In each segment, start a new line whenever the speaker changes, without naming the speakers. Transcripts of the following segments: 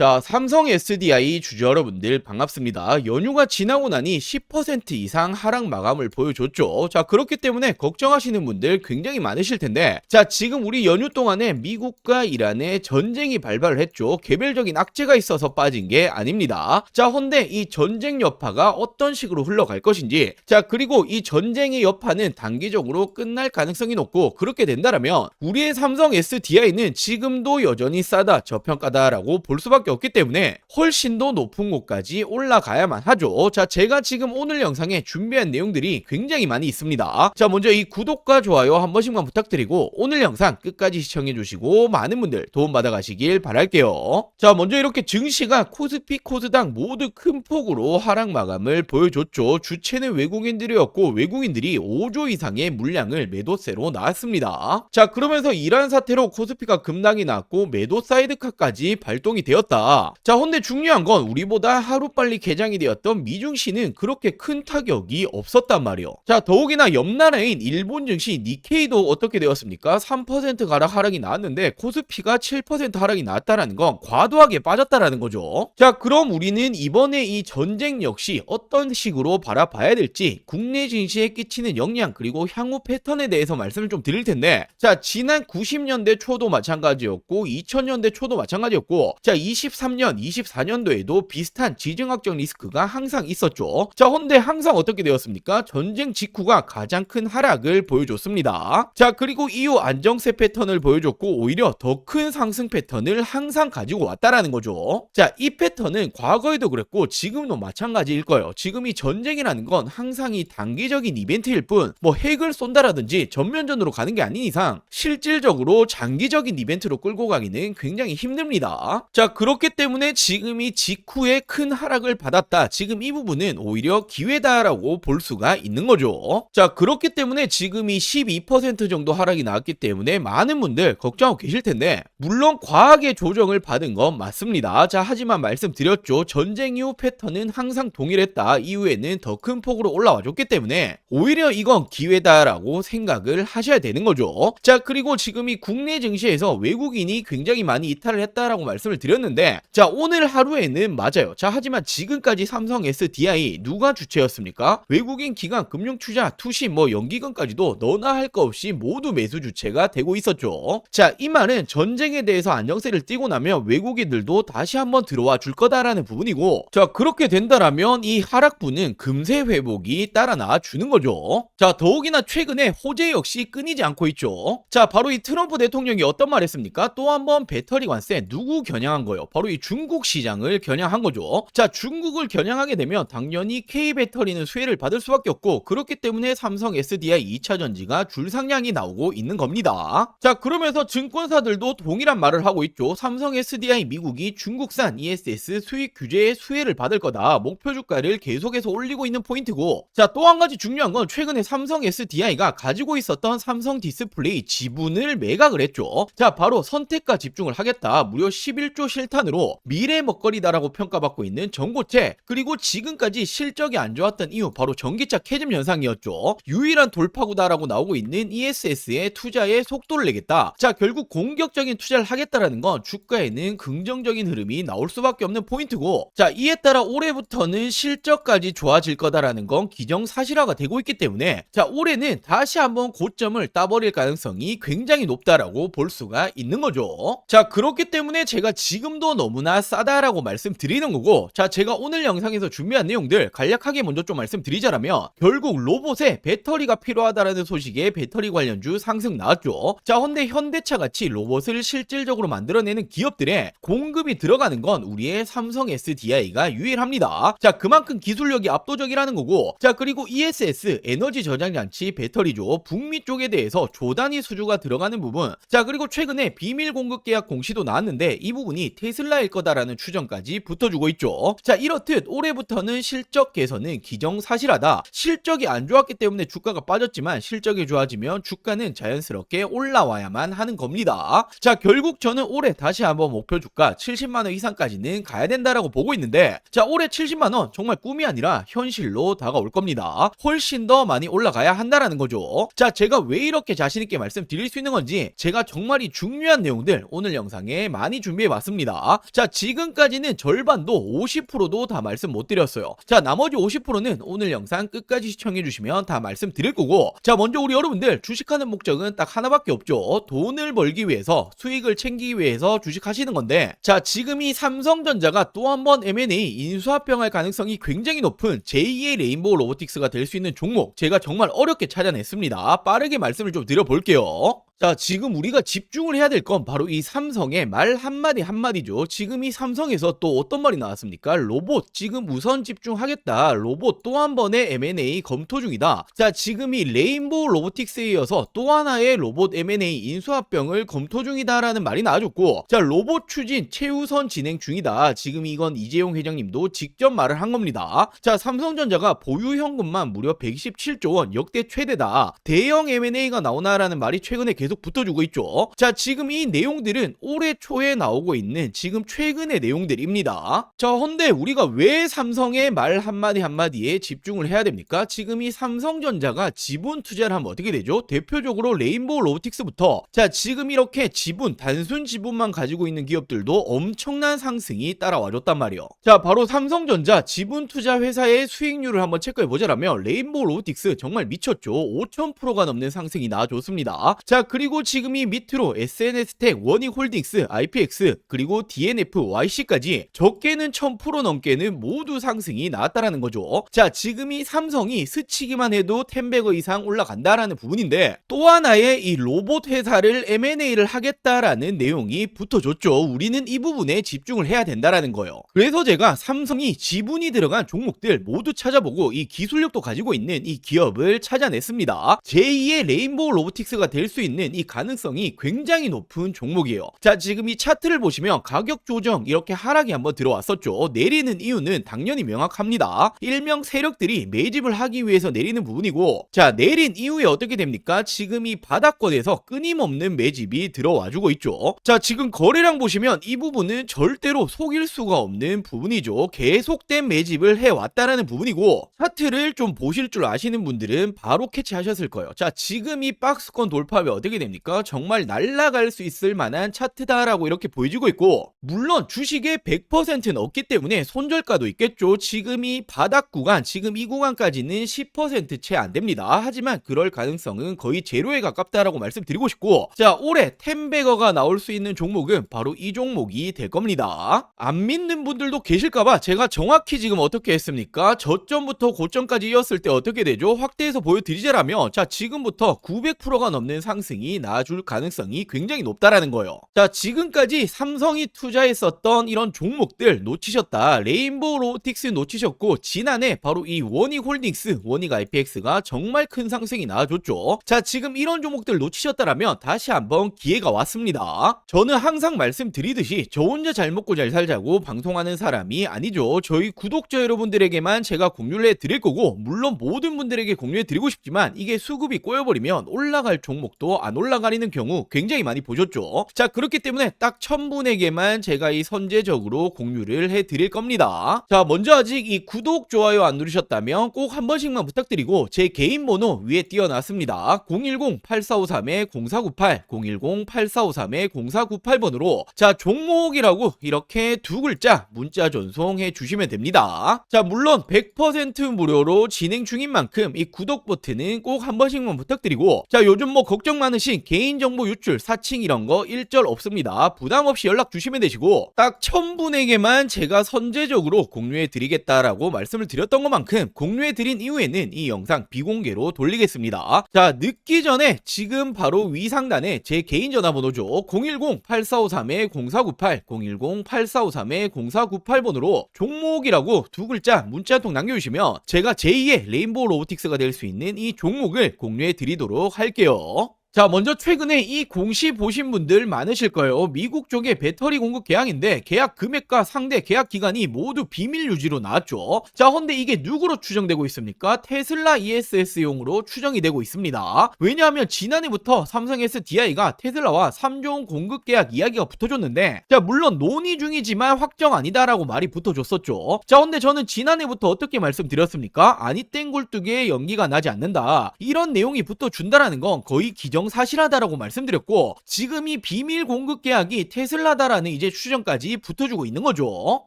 자, 삼성 SDI 주주 여러분들 반갑습니다. 연휴가 지나고 나니 10% 이상 하락 마감을 보여줬죠. 자, 그렇기 때문에 걱정하시는 분들 굉장히 많으실 텐데, 자, 지금 우리 연휴 동안에 미국과 이란의 전쟁이 발발을 했죠. 개별적인 악재가 있어서 빠진 게 아닙니다. 자, 헌데 이 전쟁 여파가 어떤 식으로 흘러갈 것인지, 자, 그리고 이 전쟁의 여파는 단기적으로 끝날 가능성이 높고, 그렇게 된다면 우리의 삼성 SDI는 지금도 여전히 싸다, 저평가다라고 볼 수밖에 없기 때문에 훨씬 더 높은 곳까지 올라가야만 하죠. 자, 제가 지금 오늘 영상에 준비한 내용들이 굉장히 많이 있습니다. 자, 먼저 이 구독과 좋아요 한 번씩만 부탁드리고 오늘 영상 끝까지 시청해 주시고 많은 분들 도움 받아 가시길 바랄게요. 자, 먼저 이렇게 증시가 코스피 코스닥 모두 큰 폭으로 하락 마감을 보여줬죠. 주체는 외국인들이었고 외국인들이 5조 이상의 물량을 매도세로 나왔습니다. 자, 그러면서 이러한 사태로 코스피가 급락이 났고 매도 사이드카까지 발동이 되었다. 자, 근데 중요한 건 우리보다 하루빨리 개장이 되었던 미증시는 그렇게 큰 타격이 없었단 말이요. 자, 더욱이나 옆나라인 일본 증시 니케이도 어떻게 되었습니까? 3% 가량 하락이 나왔는데 코스피가 7% 하락이 나왔다라는 건 과도하게 빠졌다라는 거죠. 자, 그럼 우리는 이번에 이 전쟁 역시 어떤 식으로 바라봐야 될지, 국내 증시에 끼치는 영향 그리고 향후 패턴에 대해서 말씀을 좀 드릴 텐데, 자, 지난 90년대 초도 마찬가지였고 2000년대 초도 마찬가지였고, 자, 23년, 24년도에도 비슷한 지정학적 리스크가 항상 있었죠. 자, 헌데 항상 어떻게 되었습니까? 전쟁 직후가 가장 큰 하락을 보여줬습니다. 자, 그리고 이후 안정세 패턴을 보여줬고 오히려 더 큰 상승 패턴을 항상 가지고 왔다라는 거죠. 자, 이 패턴은 과거에도 그랬고 지금도 마찬가지일 거예요. 지금 이 전쟁이라는 건 항상 이 단기적인 이벤트일 뿐, 뭐 핵을 쏜다라든지 전면전으로 가는 게 아닌 이상 실질적으로 장기적인 이벤트로 끌고 가기는 굉장히 힘듭니다. 자, 그렇기 때문에 지금 이 직후에 큰 하락을 받았다, 지금 이 부분은 오히려 기회다라고 볼 수가 있는 거죠. 자, 그렇기 때문에 지금 이 12% 정도 하락이 나왔기 때문에 많은 분들 걱정하고 계실 텐데, 물론 과하게 조정을 받은 건 맞습니다. 자, 하지만 말씀드렸죠. 전쟁 이후 패턴은 항상 동일했다. 이후에는 더 큰 폭으로 올라와 줬기 때문에 오히려 이건 기회다라고 생각을 하셔야 되는 거죠. 자, 그리고 지금 이 국내 증시에서 외국인이 굉장히 많이 이탈을 했다라고 말씀을 드렸는데, 자, 오늘 하루에는 맞아요. 자, 하지만 지금까지 삼성 SDI 누가 주체였습니까? 외국인 기관, 금융투자, 투신, 연기금까지도 너나 할 거 없이 모두 매수 주체가 되고 있었죠. 자, 이 말은 전쟁에 대해서 안정세를 띄고 나면 외국인들도 다시 한번 들어와 줄 거다라는 부분이고, 자, 그렇게 된다라면 이 하락분은 금세 회복이 따라 나와 주는 거죠. 자, 더욱이나 최근에 호재 역시 끊이지 않고 있죠. 자, 바로 이 트럼프 대통령이 어떤 말 했습니까? 또 한번 배터리 관세 누구 겨냥한 거예요? 바로 이 중국 시장을 겨냥한 거죠. 자, 중국을 겨냥하게 되면 당연히 K배터리는 수혜를 받을 수밖에 없고, 그렇기 때문에 삼성 SDI 2차전지가 줄상량이 나오고 있는 겁니다. 자, 그러면서 증권사들도 동일한 말을 하고 있죠. 삼성 SDI 미국이 중국산 ESS 수익 규제의 수혜를 받을 거다. 목표 주가를 계속해서 올리고 있는 포인트고, 자, 또 한 가지 중요한 건 최근에 삼성 SDI가 가지고 있었던 삼성 디스플레이 지분을 매각을 했죠. 자, 바로 선택과 집중을 하겠다. 무려 11조 실탄으로 미래 먹거리다라고 평가받고 있는 전고체, 그리고 지금까지 실적이 안 좋았던 이유 바로 전기차 캐즘 현상이었죠. 유일한 돌파구다라고 나오고 있는 ESS에 투자에 속도를 내겠다. 자, 결국 공격적인 투자를 하겠다라는 건 주가에는 긍정적인 흐름이 나올 수밖에 없는 포인트고, 자, 이에 따라 올해부터는 실적까지 좋아질 거다라는 건 기정사실화가 되고 있기 때문에, 자, 올해는 다시 한번 고점을 따버릴 가능성이 굉장히 높다라고 볼 수가 있는 거죠. 자, 그렇기 때문에 제가 지금도 너무나 싸다라고 말씀드리는 거고, 자, 제가 오늘 영상에서 준비한 내용들 간략하게 먼저 좀 말씀드리자면, 결국 로봇에 배터리가 필요하다라는 소식에 배터리 관련주 상승 나왔죠. 자, 근데 현대차 같이 로봇을 실질적으로 만들어내는 기업들의 공급이 들어가는 건 우리의 삼성 SDI가 유일합니다. 자, 그만큼 기술력이 압도적이라는 거고, 자, 그리고 ESS 에너지 저장 장치 배터리죠. 북미 쪽에 대해서 조단위 수주가 들어가는 부분, 자, 그리고 최근에 비밀 공급 계약 공시도 나왔는데 이 부분이 테슬라일 거다라는 추정까지 붙어주고 있죠. 자, 이렇듯 올해부터는 실적 개선은 기정사실하다. 실적이 안 좋았기 때문에 주가가 빠졌지만 실적이 좋아지면 주가는 자연스럽게 올라와야만 하는 겁니다. 자, 결국 저는 올해 다시 한번 목표 주가 70만원 이상까지는 가야 된다라고 보고 있는데, 자, 올해 70만원 정말 꿈이 아니라 현실로 다가올 겁니다. 훨씬 더 많이 올라가야 한다라는 거죠. 자, 제가 왜 이렇게 자신있게 말씀드릴 수 있는 건지, 제가 정말 이 중요한 내용들 오늘 영상에 많이 준비해 봤습니다. 있습니다. 자, 지금까지는 절반도 50%도 다 말씀 못 드렸어요. 자, 나머지 50%는 오늘 영상 끝까지 시청해주시면 다 말씀드릴 거고, 자, 먼저 우리 여러분들 주식하는 목적은 딱 하나밖에 없죠. 돈을 벌기 위해서, 수익을 챙기기 위해서 주식하시는 건데, 자, 지금 이 삼성전자가 또 한 번 M&A 인수합병할 가능성이 굉장히 높은 제2의 레인보우 로보틱스가 될 수 있는 종목, 제가 정말 어렵게 찾아냈습니다. 빠르게 말씀을 좀 드려볼게요. 자, 지금 우리가 집중을 해야 될 건 바로 이 삼성의 말 한마디 한마디죠. 지금 이 삼성에서 또 어떤 말이 나왔습니까? 로봇 지금 우선 집중하겠다. 로봇 또 한 번의 M&A 검토 중이다. 자, 지금 이 레인보우 로보틱스에 이어서 또 하나의 로봇 M&A 인수합병을 검토 중이다라는 말이 나와줬고, 자, 로봇 추진 최우선 진행 중이다. 지금 이건 이재용 회장님도 직접 말을 한 겁니다. 자, 삼성전자가 보유 현금만 무려 127조 원, 역대 최대다. 대형 M&A가 나오나라는 말이 최근에 계속 붙어주고 있죠. 자, 지금 이 내용들은 올해 초에 나오고 있는 지금 최근의 내용들입니다. 자, 헌데 우리가 왜 삼성의 말 한마디 한마디에 집중을 해야 됩니까? 지금 이 삼성전자가 지분 투자를 하면 어떻게 되죠? 대표적으로 레인보우 로보틱스부터, 자, 지금 이렇게 지분, 단순 지분만 가지고 있는 기업들도 엄청난 상승이 따라와줬단 말이에요. 자, 바로 삼성전자 지분 투자 회사의 수익률을 한번 체크해 보자라면 레인보우 로보틱스 정말 미쳤죠. 5000%가 넘는 상승이 나와줬습니다. 자, 그리고 지금 이 밑으로 SNS텍, 원익홀딩스, IPX, 그리고 DNF, YC까지 적게는 1000% 넘게는 모두 상승이 나왔다라는 거죠. 자, 지금 이 삼성이 스치기만 해도 10배거 이상 올라간다라는 부분인데, 또 하나의 이 로봇 회사를 M&A를 하겠다라는 내용이 붙어줬죠. 우리는 이 부분에 집중을 해야 된다라는 거예요. 그래서 제가 삼성이 지분이 들어간 종목들 모두 찾아보고 이 기술력도 가지고 있는 이 기업을 찾아냈습니다. 제2의 레인보우 로보틱스가 될 수 있는 이 가능성이 굉장히 높은 종목이에요. 자, 지금 이 차트를 보시면 가격 조정 이렇게 하락이 한번 들어왔었죠. 내리는 이유는 당연히 명확합니다. 일명 세력들이 매집을 하기 위해서 내리는 부분이고, 자, 내린 이후에 어떻게 됩니까? 지금 이 바닥권에서 끊임없는 매집이 들어와주고 있죠. 자, 지금 거래량 보시면 이 부분은 절대로 속일 수가 없는 부분이죠. 계속된 매집을 해왔다라는 부분이고, 차트를 좀 보실 줄 아시는 분들은 바로 캐치하셨을 거예요. 자, 지금 이 박스권 돌파하면 어떻게 됩니까? 정말 날아갈 수 있을 만한 차트다라고 이렇게 보여지고 있고, 물론 주식의 100%는 없기 때문에 손절가도 있겠죠. 지금 이 바닥 구간, 지금 이 구간까지는 10% 채 안 됩니다. 하지만 그럴 가능성은 거의 제로에 가깝다라고 말씀드리고 싶고, 자, 올해 10배거가 나올 수 있는 종목은 바로 이 종목이 될 겁니다. 안 믿는 분들도 계실까봐 제가 정확히 지금 어떻게 했습니까? 저점부터 고점까지 이었을 때 어떻게 되죠? 확대해서 보여드리자라면, 자, 지금부터 900%가 넘는 상승이 나와줄 가능성이 굉장히 높다라는 거예요. 자, 지금까지 삼성이 투자했었던 이런 종목들 놓치셨다. 레인보우 로보틱스 놓치셨고, 지난해 바로 이 원익홀딩스, 원익 IPX가 정말 큰 상승이 나와줬죠. 자, 지금 이런 종목들 놓치셨다라면 다시 한번 기회가 왔습니다. 저는 항상 말씀드리듯이 저 혼자 잘 먹고 잘 살자고 방송하는 사람이 아니죠. 저희 구독자 여러분들에게만 제가 공유를 해드릴 거고, 물론 모든 분들에게 공유해드리고 싶지만 이게 수급이 꼬여버리면 올라갈 종목도 안 올라가리는 경우 굉장히 많이 보셨죠. 자, 그렇기 때문에 딱 1000분에게만 제가 이 선제적으로 공유를 해드릴 겁니다. 자, 먼저 아직 이 구독, 좋아요 안 누르셨다면 꼭 한 번씩만 부탁드리고, 제 개인 번호 위에 띄워놨습니다. 010-8453-0498, 010-8453-0498번으로 자, 종목이라고 이렇게 두 글자 문자 전송해 주시면 됩니다. 자, 물론 100% 무료로 진행 중인 만큼 이 구독 버튼은 꼭 한 번씩만 부탁드리고, 자, 요즘 뭐 걱정 많으신 개인정보 유출, 사칭 이런 거 일절 없습니다. 부담 없이 연락 주시면 되시고, 딱 1000분에게만 제가 선제적으로 공유해 드리겠다라고 말씀을 드렸던 것만큼 공유해 드린 이후에는 이 영상 비공개로 돌리겠습니다. 자, 늦기 전에 지금 바로 위 상단에 제 개인 전화번호죠. 010-8453-0498, 010-8453-0498번으로 종목이라고 두 글자 문자 한 통 남겨주시면 제가 제2의 레인보우 로보틱스가 될 수 있는 이 종목을 공유해 드리도록 할게요. 자, 먼저 최근에 이 공시 보신 분들 많으실 거예요. 미국 쪽의 배터리 공급 계약인데 계약 금액과 상대 계약 기간이 모두 비밀 유지로 나왔죠. 자, 근데 이게 누구로 추정되고 있습니까? 테슬라 ESS용으로 추정이 되고 있습니다. 왜냐하면 지난해부터 삼성 SDI가 테슬라와 3조 원 공급 계약 이야기가 붙어줬는데, 자, 물론 논의 중이지만 확정 아니다라고 말이 붙어줬었죠. 자, 근데 저는 지난해부터 어떻게 말씀드렸습니까? 아니 땡굴뚝에 연기가 나지 않는다, 이런 내용이 붙어준다라는 건 거의 기정 기정사실하다라고 말씀드렸고, 지금 이 비밀 공급 계약이 테슬라다라는 이제 추정까지 붙어주고 있는 거죠.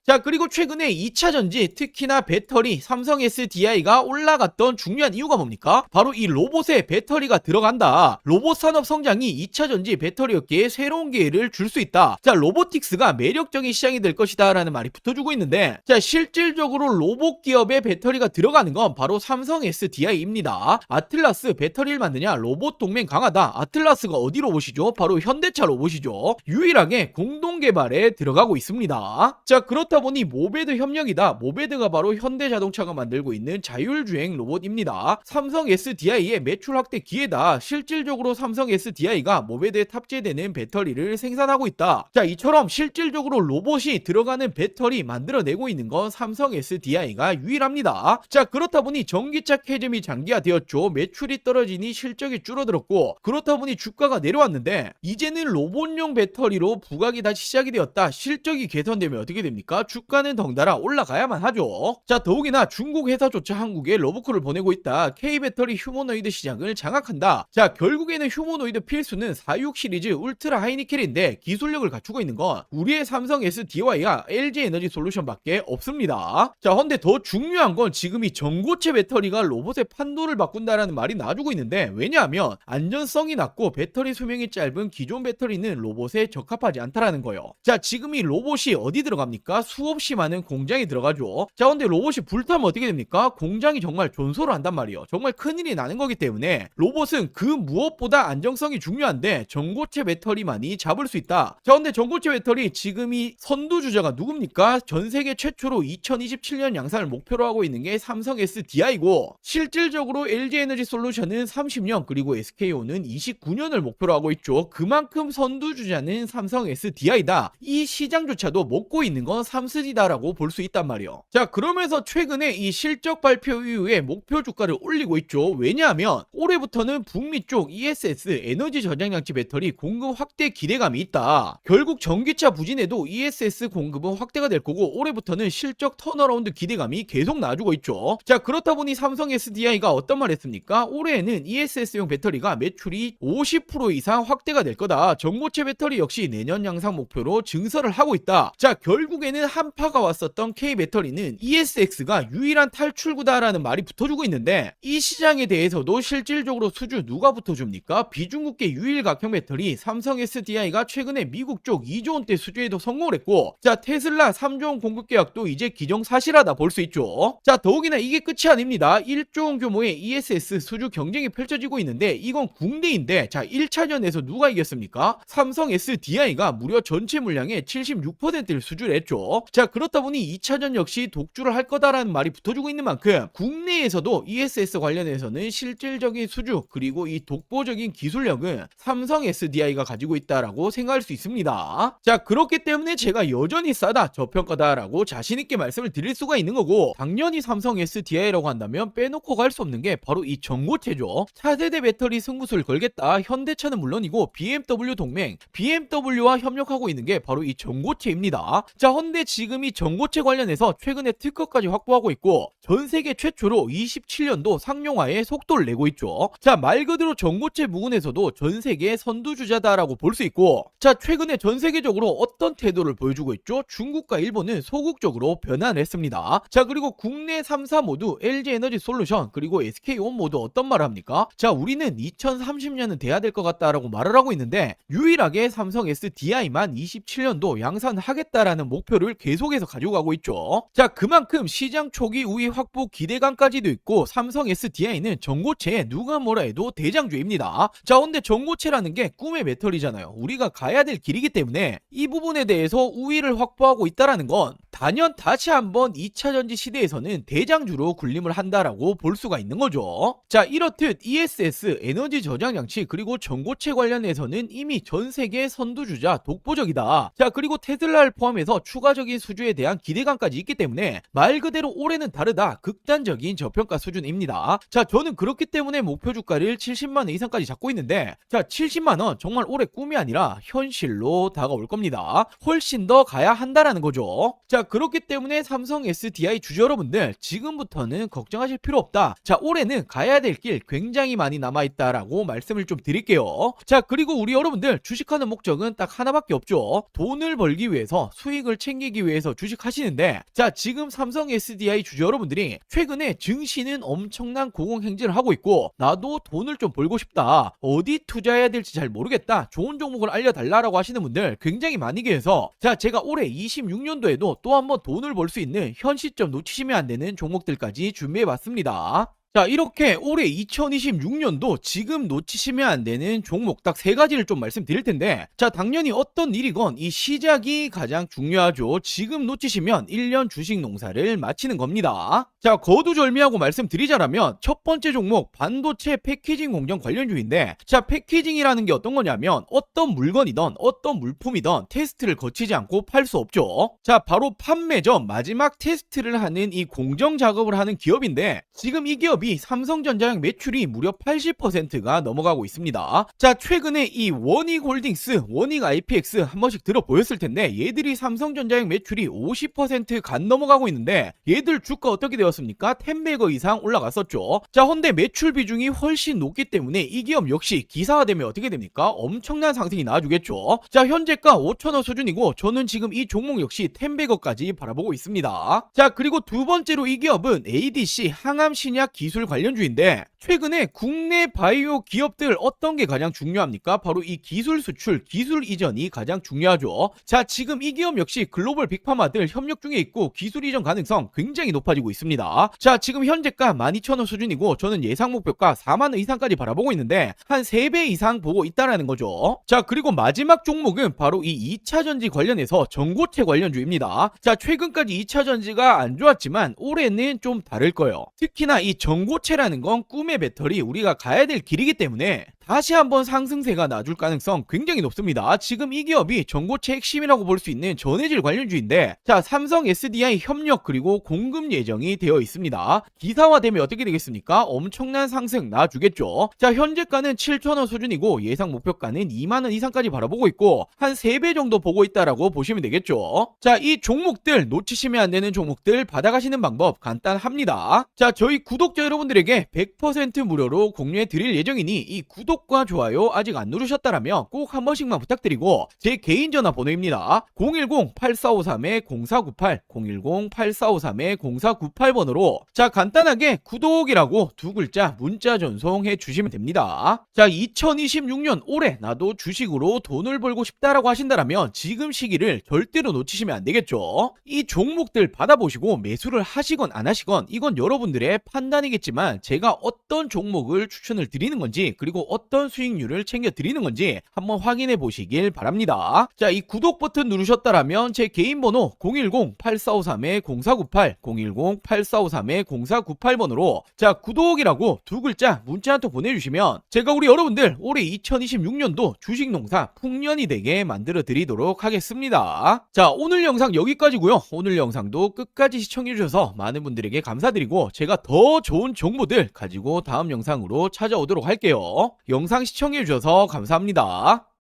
자, 그리고 최근에 2차 전지, 특히나 배터리, 삼성 SDI가 올라갔던 중요한 이유가 뭡니까? 바로 이 로봇에 배터리가 들어간다. 로봇 산업 성장이 2차 전지 배터리 업계에 새로운 기회를 줄 수 있다. 자, 로보틱스가 매력적인 시장이 될 것이다 라는 말이 붙어주고 있는데, 자, 실질적으로 로봇 기업에 배터리가 들어가는 건 바로 삼성 SDI입니다. 아틀라스 배터리를 만드냐? 로봇 동맹 강하다. 아틀라스가 어디 로봇이죠? 바로 현대차 로봇이죠. 유일하게 공동 개발에 들어가고 있습니다. 자, 그렇다 보니 모베드 협력이다. 모베드가 바로 현대자동차가 만들고 있는 자율주행 로봇입니다. 삼성 SDI의 매출 확대 기회다. 실질적으로 삼성 SDI가 모베드에 탑재되는 배터리를 생산하고 있다. 자, 이처럼 실질적으로 로봇이 들어가는 배터리 만들어내고 있는 건 삼성 SDI가 유일합니다. 자, 그렇다 보니 전기차 캐즘이 장기화되었죠. 매출이 떨어지니 실적이 줄어들었고, 그렇다 보니 주가가 내려왔는데, 이제는 로봇용 배터리로 부각이 다시 시작이 되었다. 실적이 개선되면 어떻게 됩니까? 주가는 덩달아 올라가야만 하죠. 자, 더욱이나 중국 회사조차 한국에 러브콜을 보내고 있다. K배터리 휴머노이드 시장을 장악한다. 자, 결국에는 휴머노이드 필수는 46 시리즈 울트라 하이니켈인데, 기술력을 갖추고 있는 건 우리의 삼성 SDI와 LG 에너지 솔루션밖에 없습니다. 자, 근데 더 중요한 건 지금 이 전고체 배터리가 로봇의 판도를 바꾼다라는 말이 나와주고 있는데, 왜냐하면 안전성이 낮고 배터리 수명이 짧은 기존 배터리는 로봇에 적합하지 않다라는 거예요. 자, 지금 이 로봇이 어디 들어갑니까? 수없이 많은 공장에 들어가죠. 자, 근데 로봇이 불타면 어떻게 됩니까? 공장이 정말 존소를 한단 말이에요. 정말 큰일이 나는 거기 때문에 로봇은 그 무엇보다 안정성이 중요한데 전고체 배터리만이 잡을 수 있다. 자, 근데 전고체 배터리 지금 이 선두주자가 누굽니까? 전 세계 최초로 2027년 양산을 목표로 하고 있는 게 삼성 SDI고, 실질적으로 LG 에너지 솔루션은 30년, 그리고 SK온은 29년을 목표로 하고 있죠. 그만큼 선두주자는 삼성 SDI다. 이 시장조차도 먹고 있는 건 삼스디다라고 볼 수 있단 말이에요. 자, 그러면서 최근에 이 실적 발표 이후에 목표 주가를 올리고 있죠. 왜냐하면 올해부터는 북미 쪽 ESS 에너지 저장장치 배터리 공급 확대 기대감이 있다. 결국 전기차 부진에도 ESS 공급은 확대가 될 거고, 올해부터는 실적 턴어라운드 기대감이 계속 나와주고 있죠. 자, 그렇다 보니 삼성 SDI가 어떤 말 했습니까? 올해에는 ESS용 배터리가 매출이 50% 이상 확대가 될 거다. 전고체 배터리 역시 내년 양상 목표로 증설을 하고 있다. 자, 결국에는 한파가 왔었던 K배터리는 ESX가 유일한 탈출구다라는 말이 붙어주고 있는데, 이 시장에 대해서도 실질적으로 수주 누가 붙어줍니까? 비중국계 유일 각형 배터리 삼성 SDI가 최근에 미국 쪽 2조 원대 수주에도 성공을 했고, 자, 테슬라 3조 원 공급 계약도 이제 기정사실하다 볼 수 있죠. 자, 더욱이나 이게 끝이 아닙니다. 1조 원 규모의 ESS 수주 경쟁이 펼쳐지고 있는데, 이건 국내인데, 자, 1차전에서 누가 이겼습니까? 삼성 SDI가 무려 전체 물량의 76%를 수주를 했죠. 자, 그렇다 보니 2차전 역시 독주를 할 거다라는 말이 붙어주고 있는 만큼 국내에서도 ESS 관련해서는 실질적인 수주, 그리고 이 독보적인 기술력은 삼성 SDI가 가지고 있다라고 생각할 수 있습니다. 자, 그렇기 때문에 제가 여전히 싸다, 저평가다라고 자신있게 말씀을 드릴 수가 있는 거고, 당연히 삼성 SDI라고 한다면 빼놓고 갈 수 없는 게 바로 이 전고체죠. 차세대 배터리 승부수를 걸겠다. 현대차는 물론이고 BMW 동맹, BMW와 협력하고 있는 게 바로 이 전고체입니다. 자, 헌데 지금 이 전고체 관련해서 최근에 특허까지 확보하고 있고, 전 세계 최초로 27년도 상용화에 속도를 내고 있죠. 자, 말 그대로 전고체 부분에서도 전 세계 선두주자다라고 볼 수 있고, 자, 최근에 전 세계적으로 어떤 태도를 보여주고 있죠? 중국과 일본은 소극적으로 변화를 했습니다. 자, 그리고 국내 3사 모두 LG 에너지 솔루션 그리고 SK온 모두 어떤 말을 합니까? 자, 우리는 2030년은 돼야 될 것 같다라고 말을 하고 있는데, 유일하게 삼성 SDI만 27년도 양산하겠다라는 목표를 계속해서 가지고 가고 있죠. 자, 그만큼 시장 초기 우위 확보 기대감까지도 있고, 삼성 SDI는 전고체에 누가 뭐라 해도 대장주입니다. 자, 근데 전고체라는 게 꿈의 배터리잖아요. 우리가 가야 될 길이기 때문에 이 부분에 대해서 우위를 확보하고 있다라는 건 단연 다시 한번 2차 전지 시대에서는 대장주로 군림을 한다라고 볼 수가 있는 거죠. 자, 이렇듯 ESS 에너지 저장 장치 그리고 전고체 관련해서는 이미 전 세계 선두주자 독보적이다. 자, 그리고 테슬라를 포함해서 추가적인 수주에 대한 기대감까지 있기 때문에 말 그대로 올해는 다르다, 극단적인 저평가 수준입니다. 자, 저는 그렇기 때문에 목표 주가를 70만원 이상까지 잡고 있는데, 자, 70만원 정말 올해 꿈이 아니라 현실로 다가올 겁니다. 훨씬 더 가야 한다라는 거죠. 자, 그렇기 때문에 삼성 SDI 주주 여러분들 지금부터는 걱정하실 필요 없다. 자, 올해는 가야 될 길 굉장히 많이 남아있다라고 말씀을 좀 드릴게요. 자, 그리고 우리 여러분들 주식하는 목적은 딱 하나밖에 없죠. 돈을 벌기 위해서, 수익을 챙기기 위해서 주식하시는데, 자, 지금 삼성 SDI 주주 여러분들이 최근에 증시는 엄청난 고공행진을 하고 있고, 나도 돈을 좀 벌고 싶다, 어디 투자해야 될지 잘 모르겠다, 좋은 종목을 알려달라라고 하시는 분들 굉장히 많이 계셔서, 자, 제가 올해 26년도에도 또 한번 돈을 벌 수 있는 현 시점 놓치시면 안 되는 종목들까지 준비해봤습니다. 자, 이렇게 올해 2026년도 지금 놓치시면 안 되는 종목 딱 3가지를 좀 말씀드릴 텐데, 자, 당연히 어떤 일이건 이 시작이 가장 중요하죠. 지금 놓치시면 1년 주식 농사를 마치는 겁니다. 자, 거두절미하고 말씀드리자라면 첫 번째 종목 반도체 패키징 공정 관련주인데, 자, 패키징이라는 게 어떤 거냐면 어떤 물건이든 어떤 물품이든 테스트를 거치지 않고 팔 수 없죠. 자, 바로 판매 전 마지막 테스트를 하는 이 공정 작업을 하는 기업인데, 지금 이 기업이 삼성전자의 매출이 무려 80%가 넘어가고 있습니다. 자, 최근에 이 원익홀딩스, 원익 IPX 한 번씩 들어보였을 텐데, 얘들이 삼성전자의 매출이 50% 간 넘어가고 있는데, 얘들 주가 어떻게 되었습니까? 10배거 이상 올라갔었죠. 자, 헌데 매출 비중이 훨씬 높기 때문에 이 기업 역시 기사화되면 어떻게 됩니까? 엄청난 상승이 나와주겠죠. 자, 현재가 5,000원 수준이고, 저는 지금 이 종목 역시 10배거까지 바라보고 있습니다. 자, 그리고 두 번째로 이 기업은 ADC 항암신약 기술 관련주인데, 최근에 국내 바이오 기업들 어떤 게 가장 중요합니까? 바로 이 기술 수출, 기술 이전이 가장 중요하죠. 자, 지금 이 기업 역시 글로벌 빅파마들 협력 중에 있고 기술 이전 가능성 굉장히 높아지고 있습니다. 자, 지금 현재가 12,000원 수준이고, 저는 예상 목표가 4만원 이상까지 바라보고 있는데 한 3배 이상 보고 있다라는 거죠. 자, 그리고 마지막 종목은 바로 이 2차전지 관련해서 전고체 관련주입니다. 자, 최근까지 2차전지가 안 좋았지만 올해는 좀 다를 거예요. 특히나 이 전고체라는 건 꿈의 배터리, 우리가 가야 될 길이기 때문에 다시 한번 상승세가 나줄 가능성 굉장히 높습니다. 지금 이 기업이 전고체 핵심이라고 볼 수 있는 전해질 관련주인데, 자, 삼성 SDI 협력 그리고 공급 예정이 되어 있습니다. 기사화되면 어떻게 되겠습니까? 엄청난 상승 나주겠죠. 자, 현재가는 7,000원 수준이고 예상 목표가는 2만원 이상까지 바라보고 있고, 한 3배 정도 보고 있다라고 보시면 되겠죠. 자, 이 종목들 놓치시면 안 되는 종목들 받아가시는 방법 간단합니다. 자, 저희 구독자 여러분들에게 100% 무료로 공유해 드릴 예정이니 이 구독과 좋아요 아직 안 누르셨다라면 꼭 한 번씩만 부탁드리고, 제 개인 전화번호입니다. 010-8453-0498 010-8453-0498번으로 자, 간단하게 구독이라고 2글자 문자 전송해 주시면 됩니다. 자, 2026년 올해 나도 주식으로 돈을 벌고 싶다라고 하신다라면 지금 시기를 절대로 놓치시면 안 되겠죠. 이 종목들 받아보시고 매수를 하시건 안 하시건 이건 여러분들의 판단이겠지만, 제가 어떤 종목을 추천을 드리는 건지 그리고 어떤 수익률을 챙겨 드리는 건지 한번 확인해 보시길 바랍니다. 자, 이 구독 버튼 누르셨다라면 제 개인 번호 010-8453-0498 010-8453-0498번으로 자, 구독이라고 2글자 문자 한 통 보내주시면 제가 우리 여러분들 올해 2026년도 주식농사 풍년이 되게 만들어 드리도록 하겠습니다. 자, 오늘 영상 여기까지고요. 오늘 영상도 끝까지 시청해 주셔서 많은 분들에게 감사드리고, 제가 더 좋은 정보들 가지고 다음 영상으로 찾아오도록 할게요. 영상 시청해 주셔서 감사합니다.